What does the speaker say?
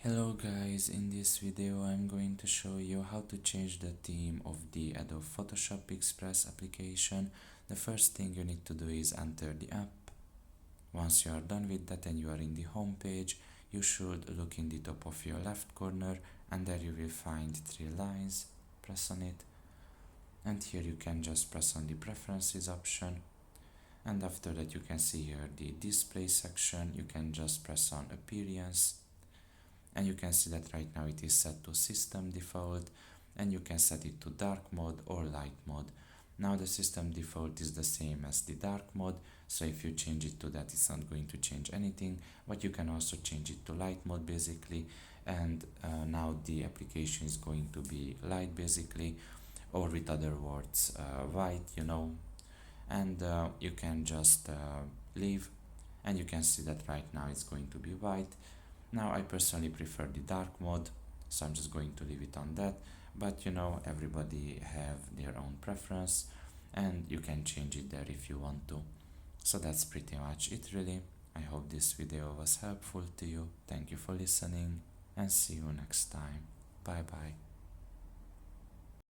Hello guys, in this video I'm going to show you how to change the theme of the Adobe Photoshop Express application. The first thing you need to do is enter the app. Once you are done with that and you are in the home page, you should look in the top of your left corner and there you will find three lines. Press on it and here you can just press on the preferences option, and after that you can see here the display section. You can just press on appearance and you can see that right now it is set to system default, and you can set it to dark mode or light mode. Now the system default is the same as the dark mode, so if you change it to that it's not going to change anything, but you can also change it to light mode basically, and now the application is going to be light basically, or with other words white, and you can just leave, and you can see that right now it's going to be white. Now I personally prefer the dark mode, so I'm just going to leave it on that, but everybody have their own preference and you can change it there if you want to. So that's pretty much it really. I hope this video was helpful to you. Thank you for listening and see you next time. Bye bye.